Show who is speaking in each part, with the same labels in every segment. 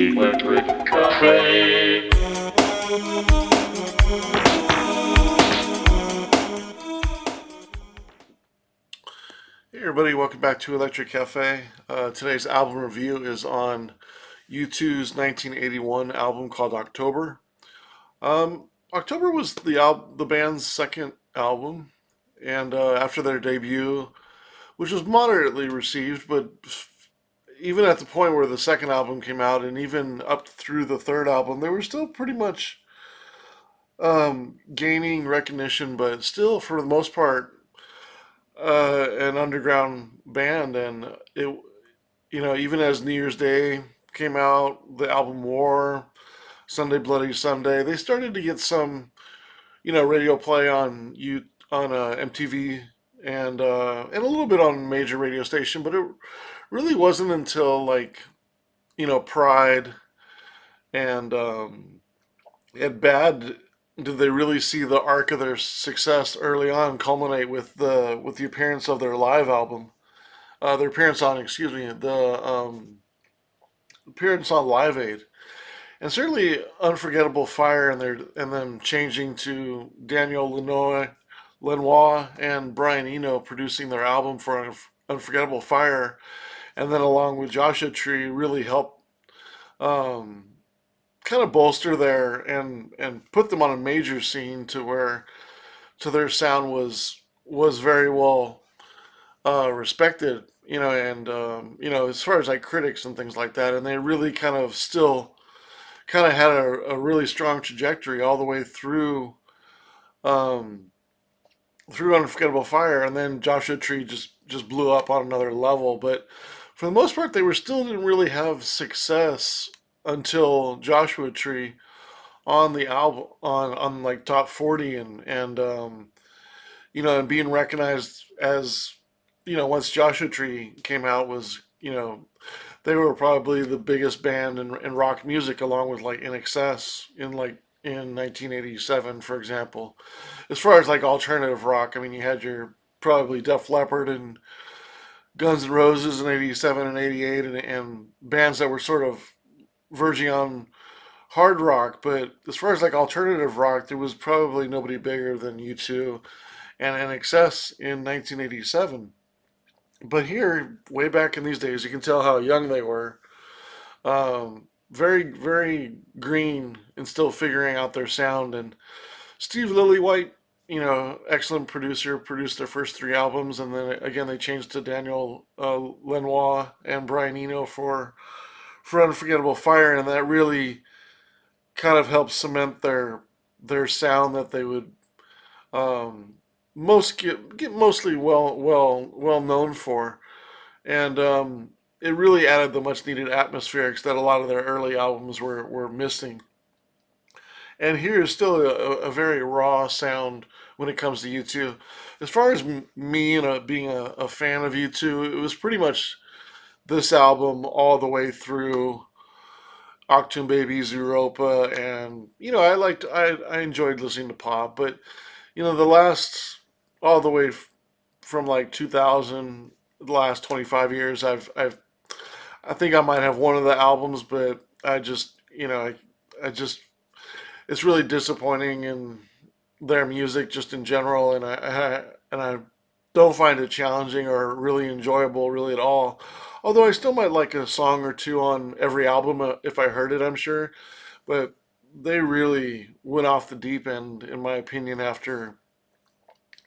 Speaker 1: Electric Cafe.
Speaker 2: Hey everybody, welcome back to Electric Cafe. Today's album review is on U2's 1981 album called October. October was the band's second album, and after their debut, which was moderately received, but even at the point where the second album came out, and even up through the third album, they were still pretty much gaining recognition, but still, for the most part, an underground band. And even as New Year's Day came out, the album War, Sunday Bloody Sunday, they started to get some, radio play on MTV and a little bit on major radio station, but it really wasn't until like Pride and Bad did they really see the arc of their success early on culminate with the appearance of their live album, their appearance on the appearance on Live Aid. And certainly Unforgettable Fire and them changing to Daniel Lenoir and Brian Eno producing their album for Unforgettable Fire, and then along with Joshua Tree really helped um, kind of bolster and put them on a major scene to their sound was very well respected, and as far as like critics and things like that, and they really kind of had a really strong trajectory all the way um, through Unforgettable Fire, and then Joshua Tree just blew up on another level. But for the most part, they were still didn't really have success until Joshua Tree on the album on like top 40 and being recognized as once Joshua Tree came out was they were probably the biggest band in rock music, along with like In Excess in 1987, for example. As far as like alternative rock, I mean, you had your probably Def Leppard and Guns N' Roses in '87 and '88, and bands that were sort of verging on hard rock. But as far as like alternative rock, there was probably nobody bigger than U2 and In Excess in 1987. But here, way back in these days, you can tell how young they were. Very, very green and still figuring out their sound. And Steve Lillywhite, excellent producer, produced their first three albums. And then again, they changed to Daniel Lenoir and Brian Eno for Unforgettable Fire. And that really kind of helped cement their sound that they would um, get mostly well known for. And it really added the much needed atmospherics that a lot of their early albums were missing. And here is still a very raw sound when it comes to U2. As far as me and being a fan of U2, it was pretty much this album all the way through Octoon Babies, Europa, and I enjoyed listening to pop, but the last all the way from like 2000, the last 25 years, I think I might have one of the albums, but I just I just it's really disappointing in their music just in general, and I don't find it challenging or really enjoyable really at all. Although I still might like a song or two on every album if I heard it, I'm sure. But they really went off the deep end, in my opinion, after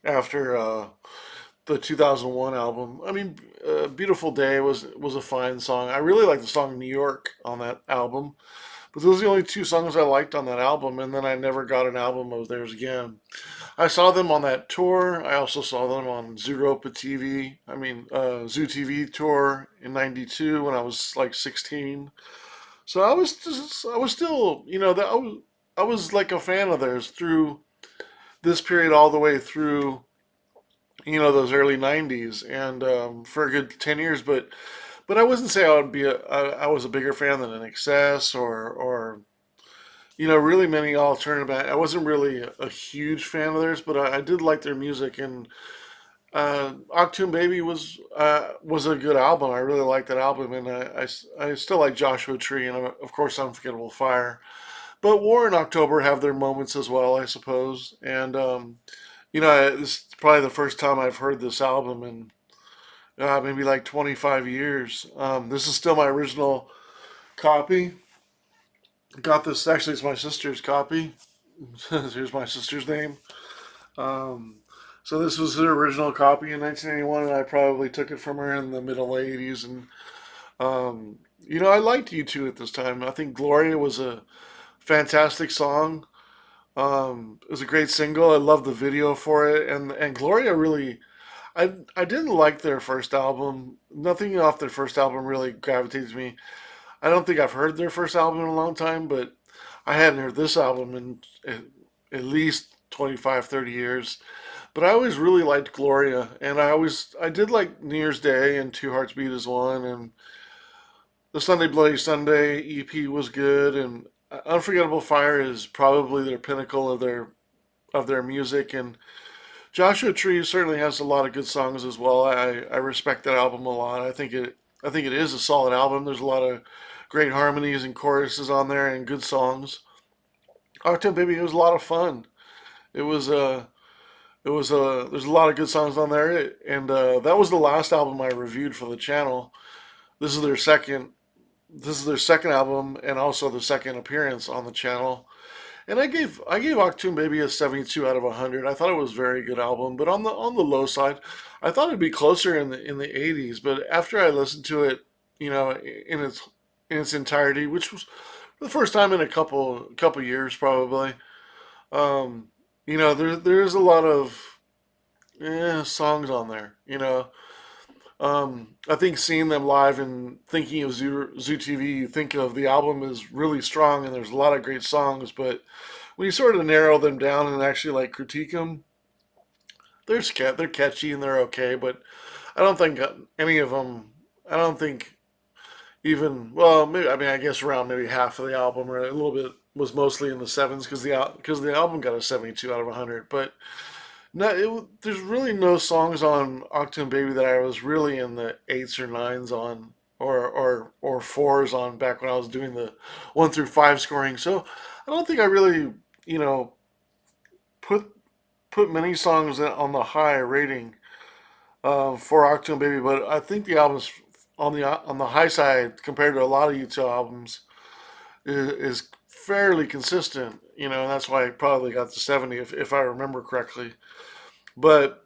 Speaker 2: the 2001 album. I mean, "Beautiful Day" was a fine song. I really like the song "New York" on that album, but those are the only two songs I liked on that album. And then I never got an album of theirs again. I saw them on that tour. I also saw them on Zooropa TV. I mean, Zoo TV tour in '92 when I was like 16. So I was still, I was like a fan of theirs through this period all the way through those early '90s, and for a good 10 years. But I wouldn't say I was a bigger fan than an Excess or really many alternative. I wasn't really a huge fan of theirs, but I did like their music, and Octoon Baby was a good album. I really liked that album, and I still like Joshua Tree and of course Unforgettable Fire. But War in October have their moments as well, I suppose. And this is probably the first time I've heard this album in maybe like 25 years. This is still my original copy. Got this actually, it's my sister's copy. Here's my sister's name. Um, so this was her original copy in 1981, and I probably took it from her in the middle 80s. And I liked U2 at this time. I think Gloria was a fantastic song. It was a great single. I love the video for it, and Gloria really. I didn't like their first album. Nothing off their first album really gravitates me. I don't think I've heard their first album in a long time, but I hadn't heard this album in at least 25, 30 years. But I always really liked Gloria, and I did like New Year's Day and Two Hearts Beat as One, and the Sunday Bloody Sunday EP was good, and Unforgettable Fire is probably their pinnacle of their music, and Joshua Tree certainly has a lot of good songs as well. I respect that album a lot. I think it is a solid album. There's a lot of great harmonies and choruses on there and good songs. Octane Baby was a lot of fun. It was there's a lot of good songs on there, and that was the last album I reviewed for the channel. This is their second this is their second album and also the second appearance on the channel. And I gave Octoon Baby a 72 out of 100. I thought it was a very good album, but on the low side, I thought it'd be closer in the 80s. But after I listened to it, in its entirety, which was the first time in a couple years probably, there's a lot of songs on there. I think seeing them live and thinking of Zoo TV, you think of the album is really strong and there's a lot of great songs, but when you sort of narrow them down and actually like critique them, they're catchy and they're okay, but I don't think any of them. I don't think even well, maybe I mean I guess around maybe half of the album or a little bit was mostly in the sevens because the album got a 72 out of 100, but no, there's really no songs on Octoon Baby that I was really in the eights or nines on, or fours on back when I was doing the 1 through 5 scoring. So I don't think I really, you know, put put many songs on the high rating for Octoon Baby, but I think the album's on the high side compared to a lot of U2 albums is fairly consistent. And that's why I probably got the 70 if I remember correctly. But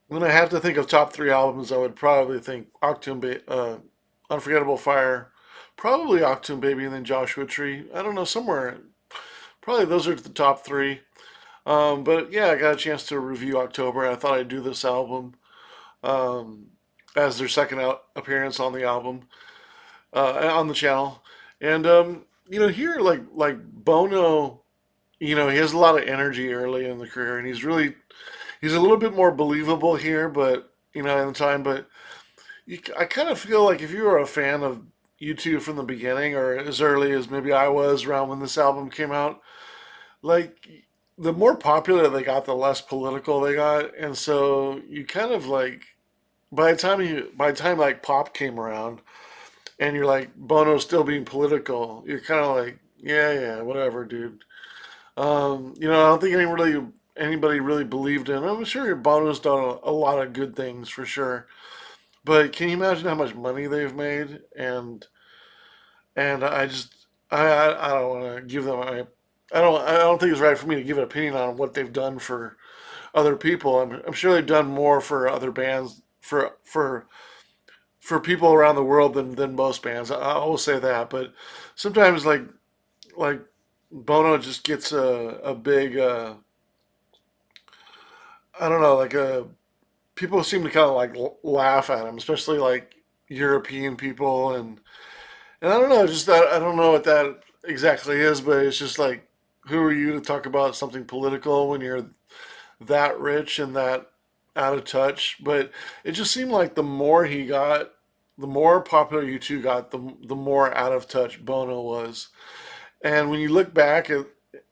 Speaker 2: when I have to think of top three albums, I would probably think Unforgettable Fire, probably Octoon Baby, and then Joshua Tree. I don't know, somewhere. Probably those are the top three. But yeah, I got a chance to review October. I thought I'd do this album um, as their second appearance on the album on the channel. And here like Bono, he has a lot of energy early in the career, and he's a little bit more believable here, but in the time. But I kind of feel like if you were a fan of U2 from the beginning, or as early as maybe I was around when this album came out, like the more popular they got, the less political they got, and so you kind of like by the time like pop came around, and you're like Bono's still being political, you're kind of like yeah whatever, dude. I don't think anybody really believed in him. I'm sure Bono's done a lot of good things for sure. But can you imagine how much money they've made? And I just I don't want to give them I don't think it's right for me to give an opinion on what they've done for other people. I'm sure they've done more for other bands for people around the world than most bands. I will say that, but sometimes like Bono just gets a big I don't know, like a people seem to kind of like laugh at him, especially like European people, and I don't know, just that I don't know what that exactly is, but it's just like, who are you to talk about something political when you're that rich and that out of touch? But it just seemed like the more popular U2 got, the more out of touch Bono was. And when you look back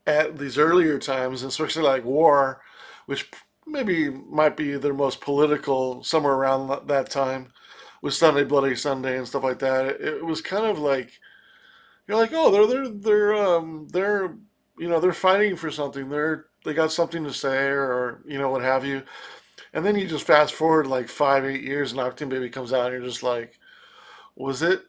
Speaker 2: at these earlier times, especially like War, which maybe might be their most political somewhere around that time with Sunday Bloody Sunday and stuff like that. It was kind of like you're like, oh, they're they're fighting for something. They got something to say or what have you. And then you just fast forward like 5 8 years and Octane Baby comes out and you're just like, was it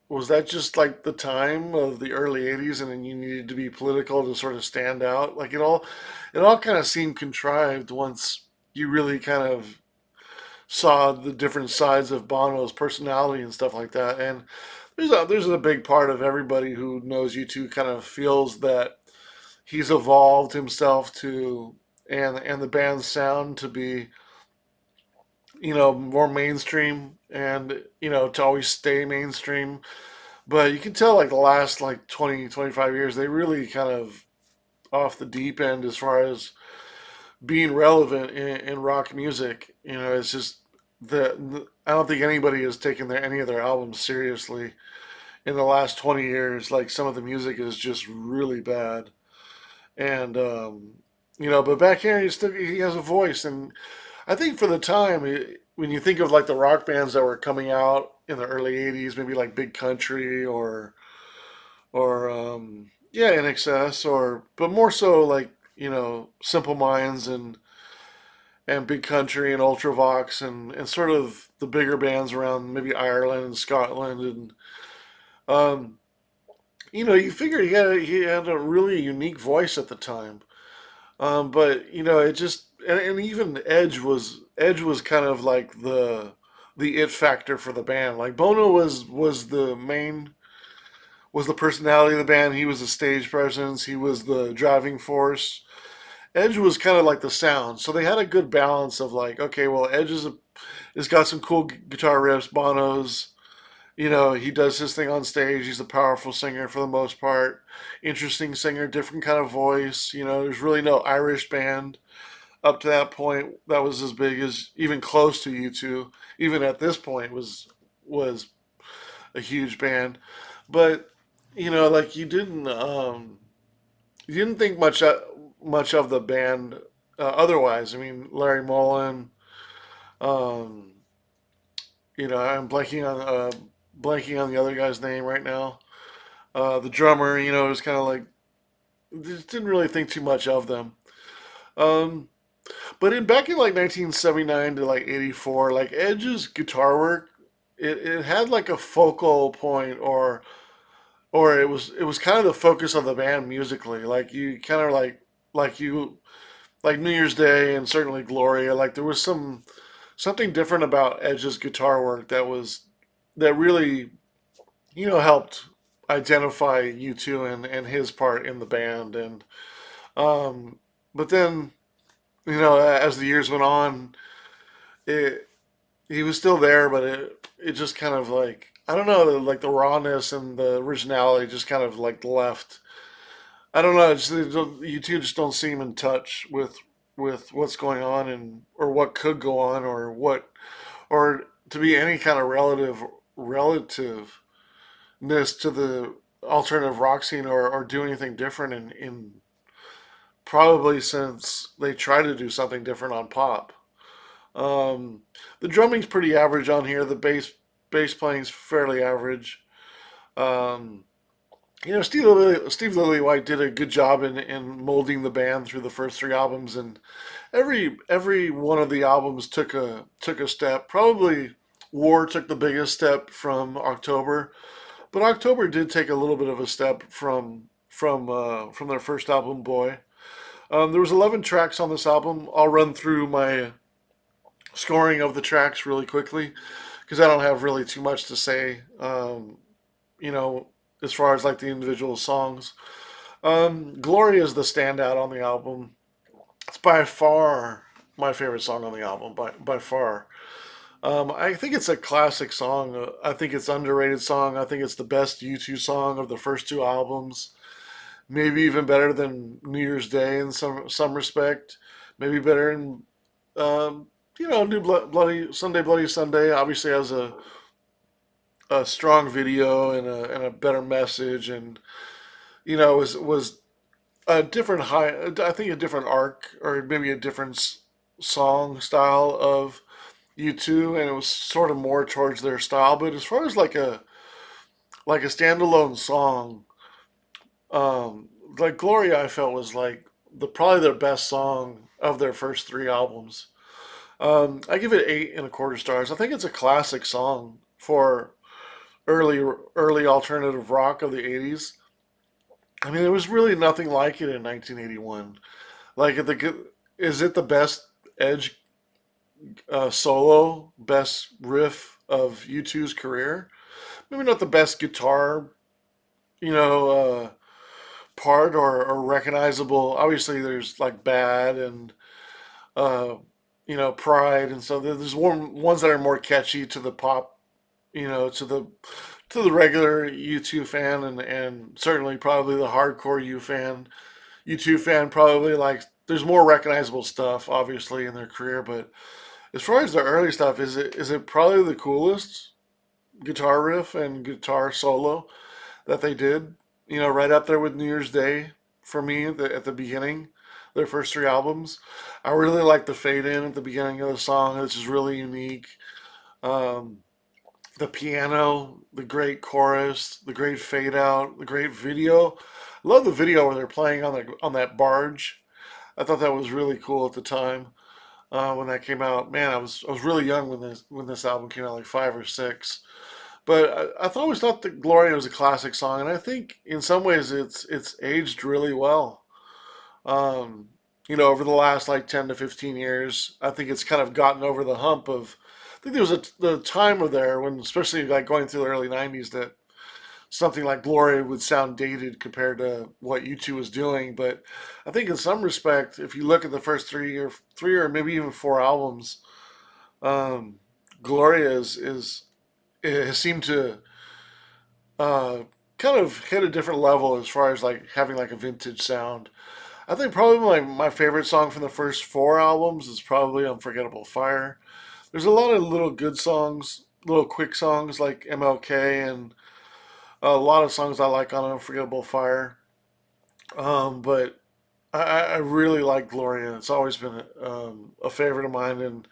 Speaker 2: was that just like the time of the early 80s and then you needed to be political to sort of stand out? Like it all kind of seemed contrived once you really kind of saw the different sides of Bono's personality and stuff like that. And there's a big part of everybody who knows U2 kind of feels that he's evolved himself to and the band's sound to be more mainstream and to always stay mainstream. But you can tell like the last like 20 25 years they really kind of off the deep end as far as being relevant in rock music. It's just the I don't think anybody has taken any of their albums seriously in the last 20 years. Like some of the music is just really bad. And but back here he has a voice, and I think for the time, when you think of like the rock bands that were coming out in the early '80s, maybe like Big Country or yeah, NXS, or but more so like Simple Minds and Big Country and Ultravox and sort of the bigger bands around maybe Ireland and Scotland and um, you figure he had a really unique voice at the time. But it just and even Edge was kind of like the it factor for the band. Like Bono was the personality of the band. He was the stage presence. He was the driving force. Edge was kind of like the sound. So they had a good balance of like, okay, well, Edge has got some cool guitar riffs. Bono's, he does his thing on stage. He's a powerful singer for the most part. Interesting singer, different kind of voice. There's really no Irish band up to that point that was as big as even close to U2. Even at this point was a huge band. But like you didn't think much of the band otherwise. I mean, Larry Mullen. Um, I'm blanking on the other guy's name right now. The drummer, it was kind of like just didn't really think too much of them. Um, but back in like 1979 to like 84, like Edge's guitar work, it had like a focal point, or it was kind of the focus of the band musically. Like you kind of like you like New Year's Day and certainly Gloria. Like there was something different about Edge's guitar work that really helped identify U2 and his part in the band. And um, but then as the years went on, it he was still there, but it just kind of like I don't know, like the rawness and the originality just kind of like left. I don't know. You two just don't seem in touch with what's going on and or what could go on or to be any kind of relativeness to the alternative rock scene or do anything different in probably since they tried to do something different on pop. Um, the drumming's pretty average on here. The bass playing's fairly average. Um, Steve Lillywhite did a good job in molding the band through the first three albums, and every one of the albums took a step. Probably War took the biggest step from October, but October did take a little bit of a step from their first album, Boy. There was 11 tracks on this album. I'll run through my scoring of the tracks really quickly because I don't have really too much to say. You know, as far as like the individual songs. Gloria is the standout on the album. It's by far my favorite song on the album, by far. I think it's a classic song. I think it's an underrated song. I think it's the best U2 song of the first two albums. Maybe even better than New Year's Day in some respect. Maybe better than New Bloody Sunday. Obviously has a strong video and a better message, and was a different high. I think a different arc or maybe a different song style of U2, and it was sort of more towards their style. But as far as like a standalone song, um, like Gloria, I felt was like probably their best song of their first three albums. I give it 8.25 stars. I think it's a classic song for early alternative rock of the 80s. I mean, there was really nothing like it in 1981. Like, is it the best Edge solo, best riff of U2's career? Maybe not the best guitar, you know, part or recognizable. Obviously, there's like Bad and uh, Pride, and so there's ones that are more catchy to the pop, to the regular U2 fan, and certainly probably the hardcore U2 fan probably like. There's more recognizable stuff, obviously, in their career, but as far as the early stuff, is it probably the coolest guitar riff and guitar solo that they did? Right up there with New Year's Day for me at the beginning, their first three albums. I really like the fade in at the beginning of the song, which is really unique. Um, the piano, the great chorus, the great fade out, the great video. I love the video where they're playing on that barge. I thought that was really cool at the time when that came out. Man, I was really young when this album came out, like 5 or 6. But I've always thought that Gloria was a classic song, and I think in some ways it's aged really well. Um, over the last like 10 to 15 years, I think it's kind of gotten over the hump of. I think there was the time of there when, especially like going through the early '90s, that something like Gloria would sound dated compared to what U2 was doing. But I think in some respect, if you look at the first three or maybe even four albums, um, Gloria is it has seemed to uh, kind of hit a different level as far as like having like a vintage sound. I think probably my favorite song from the first four albums is probably Unforgettable Fire. There's a lot of little good songs, little quick songs like MLK, and a lot of songs I like on Unforgettable Fire. But I really like Gloria. It's always been a favorite of mine, and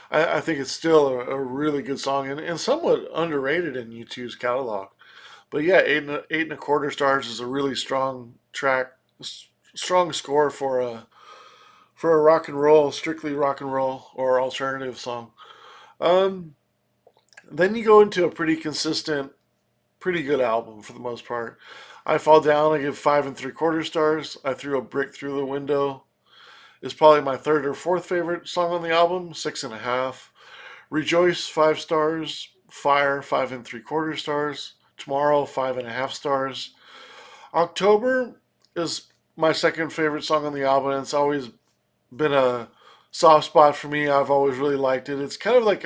Speaker 2: I think it's still a really good song and somewhat underrated in U2's catalog. But yeah, 8.25 stars is a really strong track, strong score for a rock and roll, strictly rock and roll or alternative song. Um, then you go into a pretty consistent, pretty good album for the most part. I Fall Down, I give 5.75 stars. I Threw a Brick Through the Window is probably my third or fourth favorite song on the album, 6.5. Rejoice, 5 stars. Fire, 5.75 stars. Tomorrow, 5.5 stars. October is my second favorite song on the album, and it's always been a soft spot for me. I've always really liked it. It's kind of like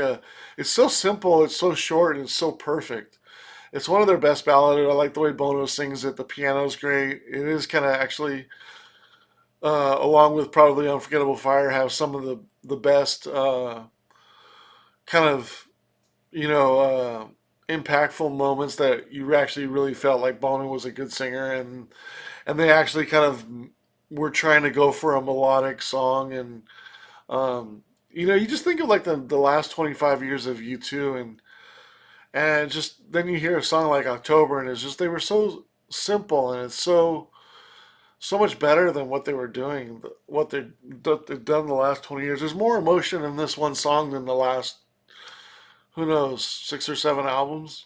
Speaker 2: it's so simple, it's so short, and it's so perfect. It's one of their best ballads. I like the way Bono sings it. The piano's great. It is kind of actually, along with probably Unforgettable Fire, have some of the best kind of impactful moments that you actually really felt like Bono was a good singer, and they actually kind of were trying to go for a melodic song, and you just think of like the last 25 years of U2, and just then you hear a song like October, and it's just they were so simple, and it's so much better than what they were doing, what they've done the last 20 years. There's more emotion in this one song than the last, who knows, 6 or 7 albums.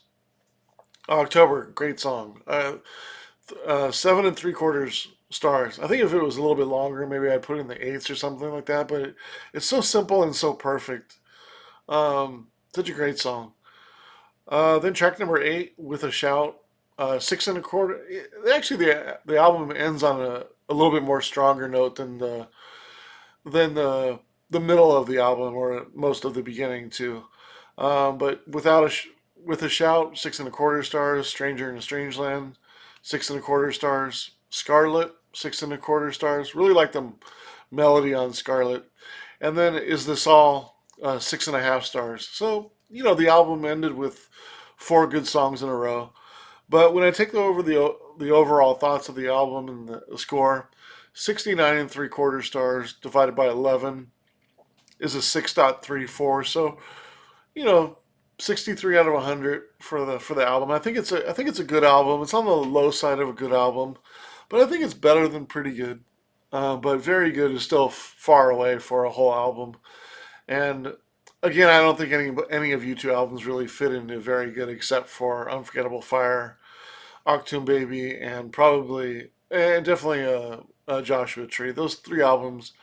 Speaker 2: October, great song. 7.75 stars. I think if it was a little bit longer, maybe I'd put it in the eighths or something like that. But it's so simple and so perfect. Such a great song. Then track number 8, With a Shout, 6.25. Actually, the album ends on a little bit more stronger note than the middle of the album or most of the beginning too. But with a shout, 6.25 stars. Stranger in a Strange Land, 6.25 stars. Scarlet, 6.25 stars. Really like the melody on Scarlet. And then Is This All, 6.5 stars. So the album ended with four good songs in a row. But when I take over the overall thoughts of the album and the score, 69.75 stars divided by 11. is a 6.34. So you know, 63 out of 100 for the album. I think it's a good album. It's on the low side of a good album, but I think it's better than pretty good. But very good is still far away for a whole album. And again, I don't think any of U2 albums really fit into very good, except for Unforgettable Fire, Octoon Baby, and probably and definitely Joshua Tree. Those three albums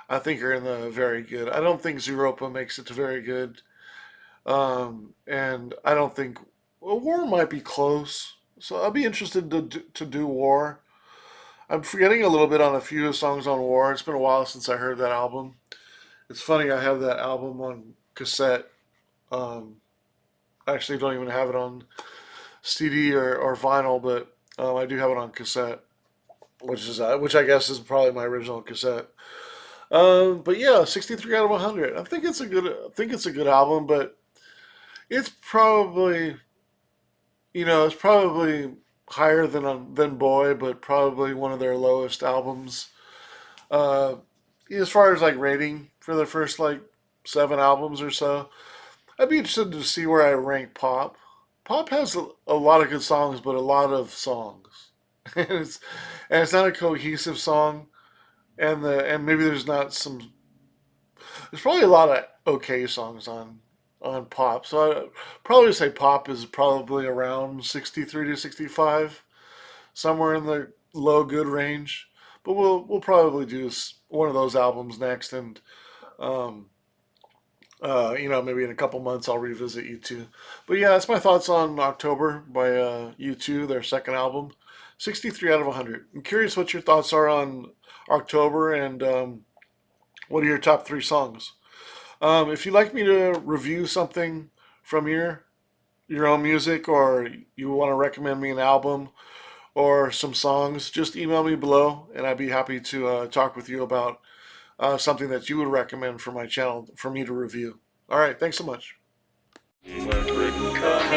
Speaker 2: I think are in the very good. I don't think Zeropa makes it to very good. And I don't think well, War might be close. So I'll be interested to do War. I'm forgetting a little bit on a few songs on War. It's been a while since I heard that album. It's funny I have that album on cassette. Um, I actually don't even have it on CD or vinyl, but I do have it on cassette, which I guess is probably my original cassette. But yeah, 63 out of 100. I think it's a good album, but it's probably it's probably higher than Boy, but probably one of their lowest albums. Uh, as far as like rating for the first like seven albums or so, I'd be interested to see where I rank Pop. Pop has a lot of good songs, but a lot of songs, and it's not a cohesive song, and maybe there's probably a lot of okay songs on Pop. So I probably say Pop is probably around 63 to 65, somewhere in the low good range. But we'll probably do one of those albums next, and um, maybe in a couple months I'll revisit U2. But yeah, that's my thoughts on October by U2, their second album. 63 out of 100. I'm curious what your thoughts are on October and what are your top three songs. If you'd like me to review something from your own music, or you want to recommend me an album or some songs, just email me below, and I'd be happy to talk with you about something that you would recommend for my channel for me to review. All right, thanks so much.
Speaker 1: When we come